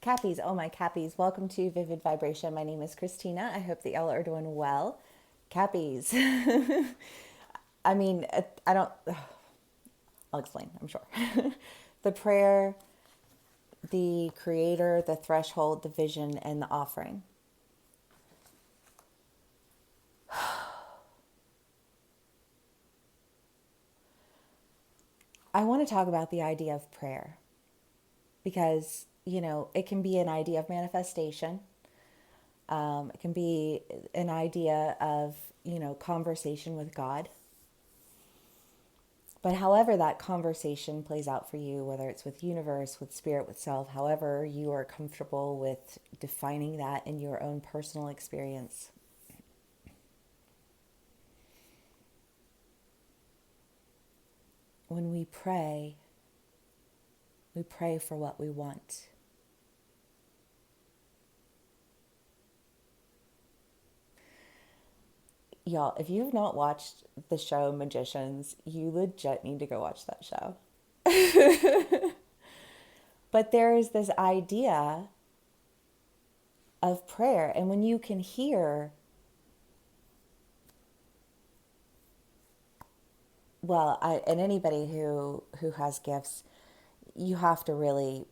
Cappies, oh my Cappies, welcome to Vivid Vibration. My name is Christina. I hope that y'all are doing well. Cappies. I mean, I don't, I'll explain, I'm sure. The prayer, the creator, the threshold, the vision, and the offering. I want to talk about the idea of prayer because, it can be an idea of manifestation. It can be an idea of, conversation with God. But however that conversation plays out for you, whether it's with universe, with spirit, with self, however you are comfortable with defining that in your own personal experience. When we pray for what we want. Y'all, if you've not watched the show Magicians, you legit need to go watch that show. But there is this idea of prayer, and when you can hear, and anybody who has gifts, you have to really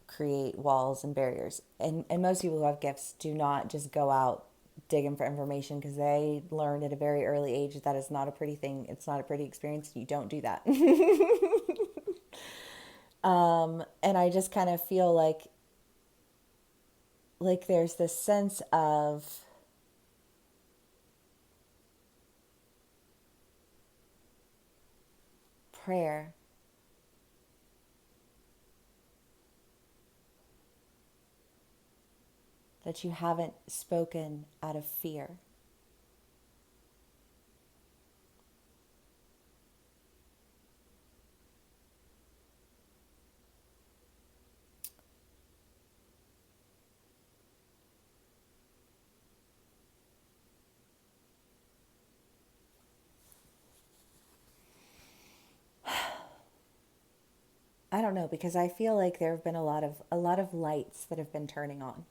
create walls and barriers. And most people who have gifts do not just go out digging for information because they learned at a very early age that is not a pretty thing. It's not a pretty experience. You don't do that. And I just kind of feel like there's this sense of prayer that you haven't spoken out of fear. I don't know, because I feel like there have been a lot of lights that have been turning on.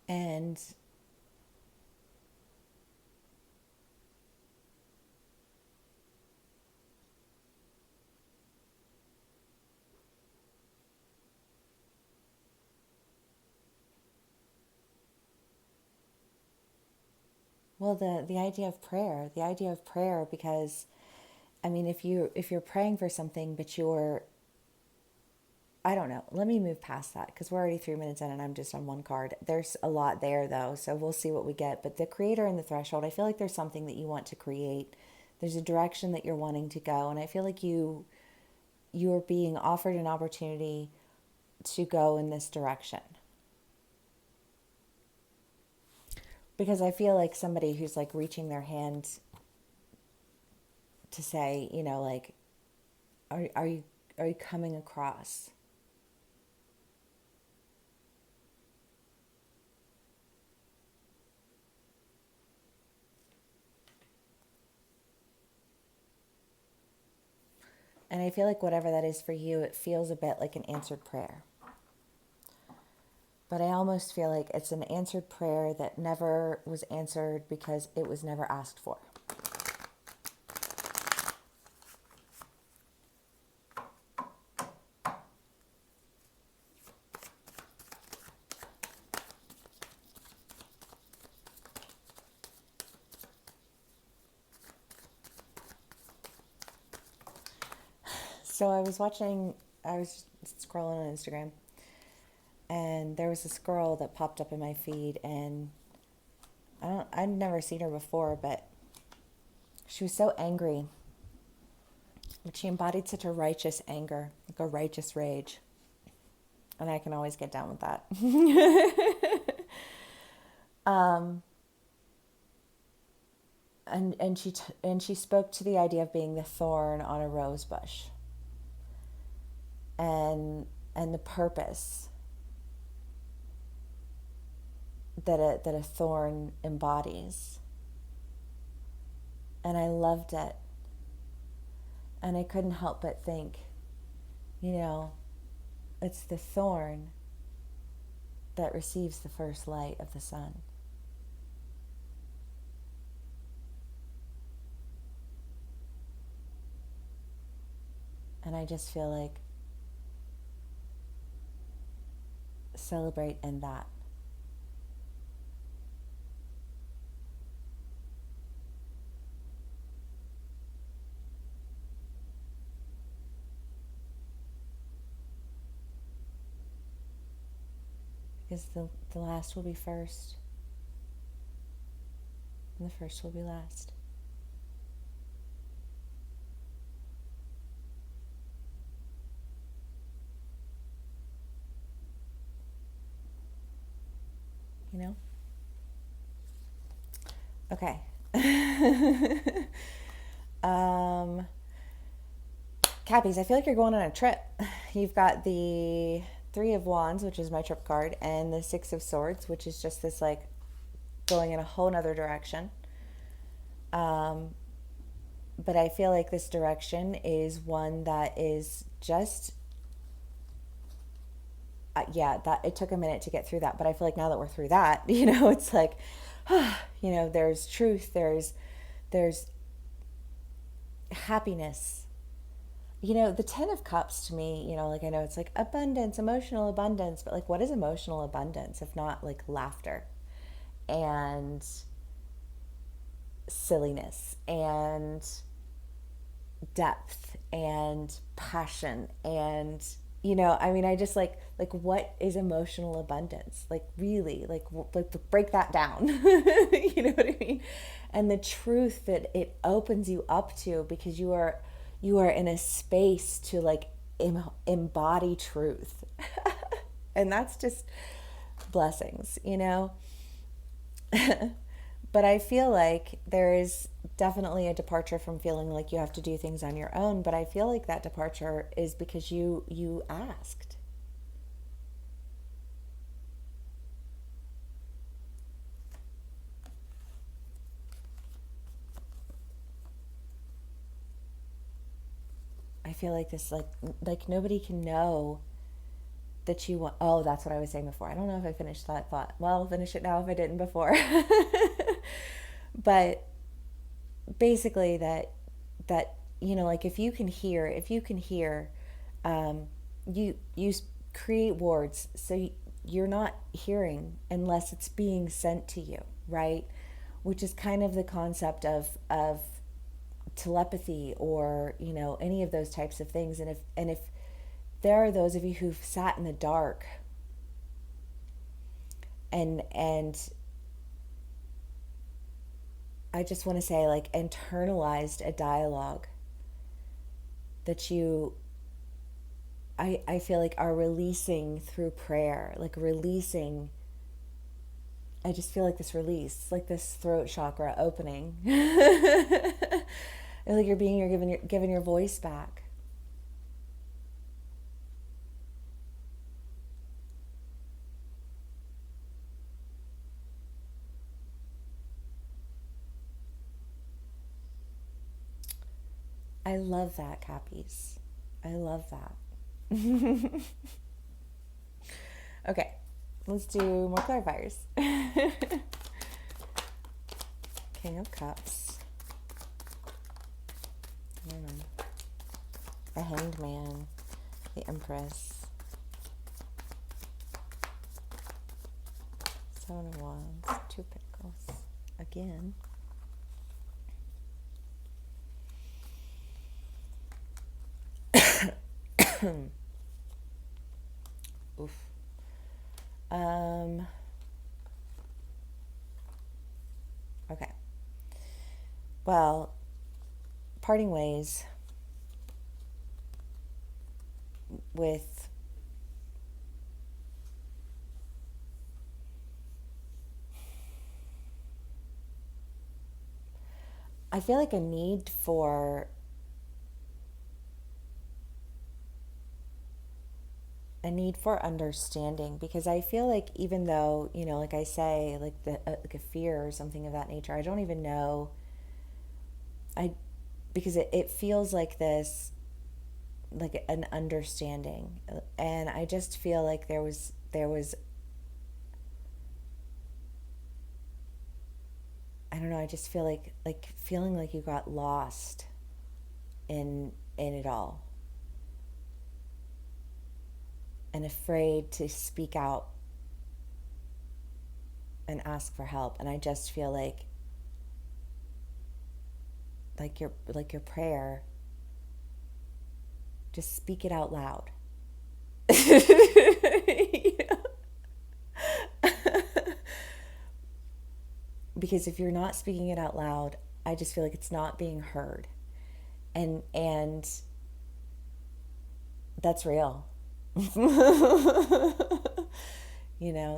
And well, the idea of prayer, because I mean, if you're praying for something, but I don't know. Let me move past that because we're already 3 minutes in and I'm just on one card. There's a lot there though, so we'll see what we get. But the creator and the threshold, I feel like there's something that you want to create. There's a direction that you're wanting to go, and I feel like you're being offered an opportunity to go in this direction. Because I feel like somebody who's like reaching their hand to say, like, are you coming across? And I feel like whatever that is for you, it feels a bit like an answered prayer. But I almost feel like it's an answered prayer that never was answered because it was never asked for. So I was scrolling on Instagram, and there was this girl that popped up in my feed, and I'd never seen her before, but she was so angry. But she embodied such a righteous anger, like a righteous rage. And I can always get down with that. And she spoke to the idea of being the thorn on a rose bush, and the purpose that a thorn embodies. And I loved it. And I couldn't help but think, you know, it's the thorn that receives the first light of the sun. And I just feel like celebrate in that. Because the last will be first, and the first will be last. You know? Okay. Cappies, I feel like you're going on a trip. You've got the Three of Wands, which is my trip card, and the Six of Swords, which is just this like going in a whole nother direction. Um, but I feel like this direction is one that is just, yeah, that it took a minute to get through that. But I feel like now that we're through that, it's like, there's truth, there's happiness. The Ten of Cups to me, like I know it's like abundance, emotional abundance, but like what is emotional abundance if not like laughter and silliness and depth and passion and I just like what is emotional abundance, like really like break that down. You know what I mean? And the truth that it opens you up to, because you are in a space to like embody truth. And that's just blessings. But I feel like there is definitely a departure from feeling like you have to do things on your own, but I feel like that departure is because you asked. I feel like this like nobody can know that you want. Oh, that's what I was saying before. I don't know if I finished that thought. Well, I'll finish it now if I didn't before. But basically that like if you can hear, you create words, so you're not hearing unless it's being sent to you, right? Which is kind of the concept of telepathy, or any of those types of things. And if there are those of you who've sat in the dark and I just want to say like internalized a dialogue that I feel like are releasing through prayer, like releasing. I just feel like this release, like this throat chakra opening. Like you're given your voice back. I love that, Cappies. I love that. Okay, let's do more clarifiers. King of Cups. I don't know. The Hanged Man. The Empress. Seven of Wands. Two of Pentacles. Again. Oof. Okay. Well, parting ways with I feel like a need for understanding, because I feel like even though, like I say, like a fear or something of that nature, I don't even know. I because it feels like this, like an understanding. And I just feel like there was I don't know, I just feel like feeling like you got lost in it all, and afraid to speak out and ask for help. And I just feel like your prayer, just speak it out loud. Because if you're not speaking it out loud, I just feel like it's not being heard. And that's real.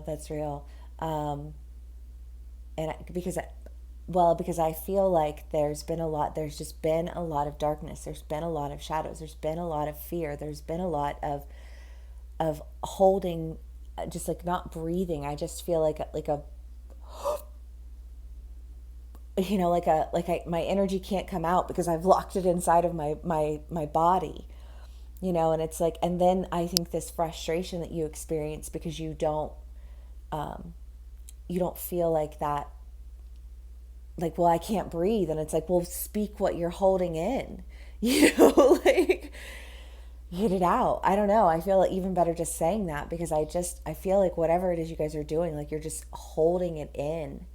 That's real. Um, and because I feel like there's just been a lot of darkness. There's been a lot of shadows. There's been a lot of fear. There's been a lot of holding, just like not breathing. I just feel like a my energy can't come out because I've locked it inside of my body. And it's like, and then I think this frustration that you experience because you don't feel like that, like, well, I can't breathe. And it's like, well, speak what you're holding in, like, get it out. I don't know. I feel like even better just saying that, because I feel like whatever it is you guys are doing, like, you're just holding it in.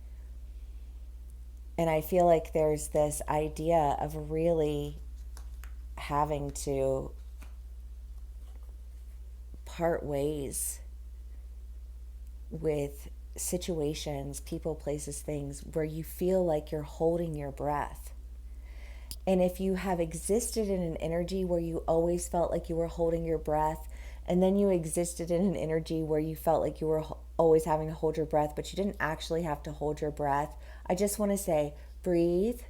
And I feel like there's this idea of really having to part ways with situations, people, places, things where you feel like you're holding your breath. And if you have existed in an energy where you always felt like you were holding your breath, and then you existed in an energy where you felt like you were always having to hold your breath, but you didn't actually have to hold your breath, I just want to say, breathe.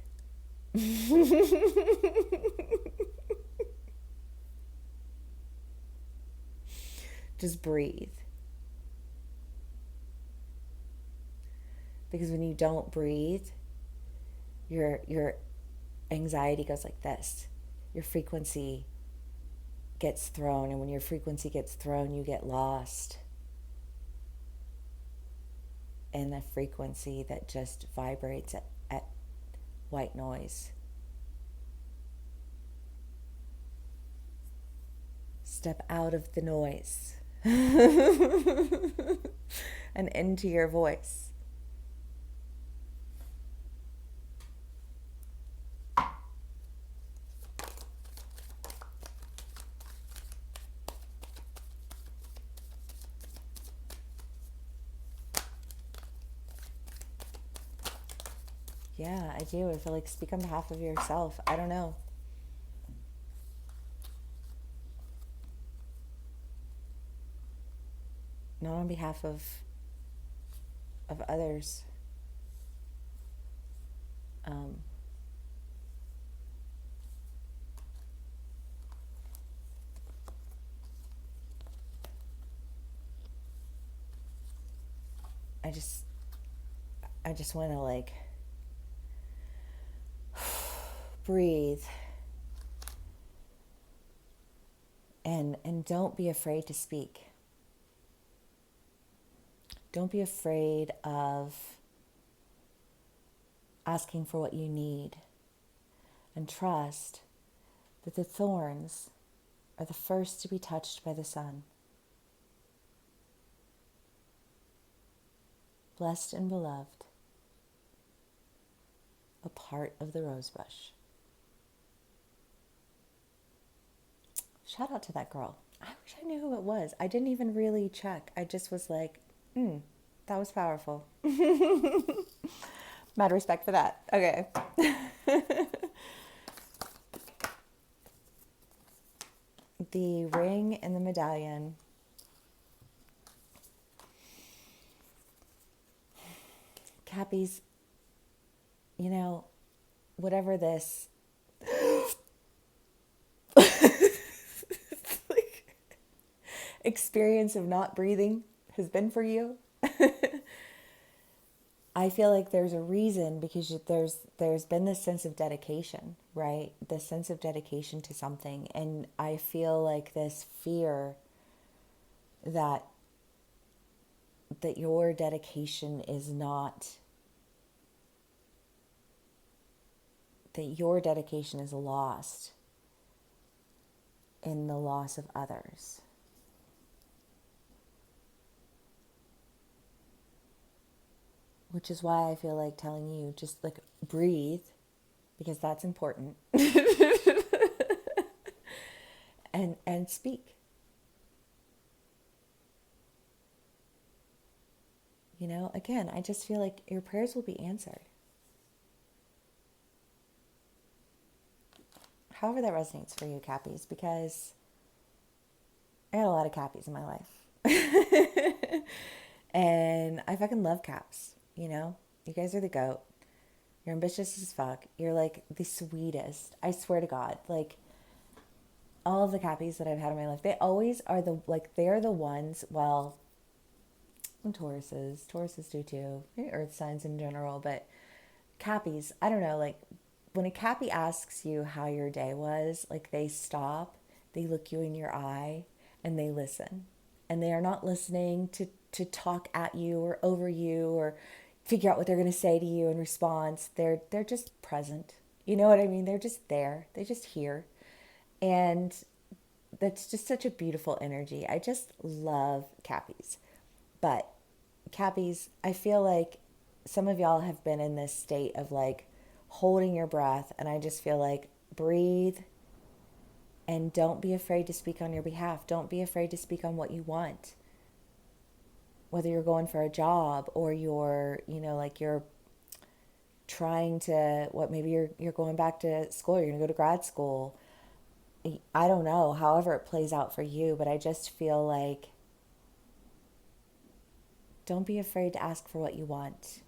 Just breathe. Because when you don't breathe, your anxiety goes like this. Your frequency gets thrown, and when your frequency gets thrown, you get lost in the frequency that just vibrates at white noise. Step out of the noise and into your voice. Yeah, I do. I feel like speak on behalf of yourself. I don't know. Not on behalf of others. Um, I just want to like breathe and don't be afraid to speak. Don't be afraid of asking for what you need, and trust that the thorns are the first to be touched by the sun. Blessed and beloved, a part of the rosebush. Shout out to that girl. I wish I knew who it was. I didn't even really check. I just was like, that was powerful. Mad respect for that. Okay. The ring and the medallion. Cappies, whatever this experience of not breathing has been for you, I feel like there's a reason, because there's been this sense of dedication, right? This sense of dedication to something, and I feel like this fear that your dedication is not, that your dedication is lost in the loss of others. Which is why I feel like telling you, just like breathe, because that's important. And speak. You know, again, I just feel like your prayers will be answered. However that resonates for you, Cappies, because I got a lot of Cappies in my life. And I fucking love Caps, you know? You guys are the GOAT. You're ambitious as fuck. You're like the sweetest. I swear to God. Like, all of the Cappies that I've had in my life, they always are the, like, they're the ones, well, and Tauruses do too, maybe earth signs in general, but Cappies, I don't know, like, when a Cappy asks you how your day was, like, they stop, they look you in your eye, and they listen. And they are not listening to talk at you or over you or figure out what they're going to say to you in response. They're just present. You know what I mean? They're just there. They just hear. And that's just such a beautiful energy. I just love Cappies. But Cappies, I feel like some of y'all have been in this state of like holding your breath. And I just feel like breathe and don't be afraid to speak on your behalf. Don't be afraid to speak on what you want. Whether you're going for a job or you're, you know, like you're trying to, maybe you're going back to school, you're going to go to grad school. I don't know, however it plays out for you, but I just feel like don't be afraid to ask for what you want.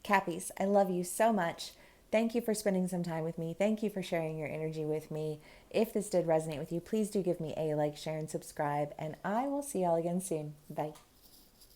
Cappies, I love you so much. Thank you for spending some time with me. Thank you for sharing your energy with me. If this did resonate with you, please do give me a like, share, and subscribe, and I will see y'all again soon. Bye.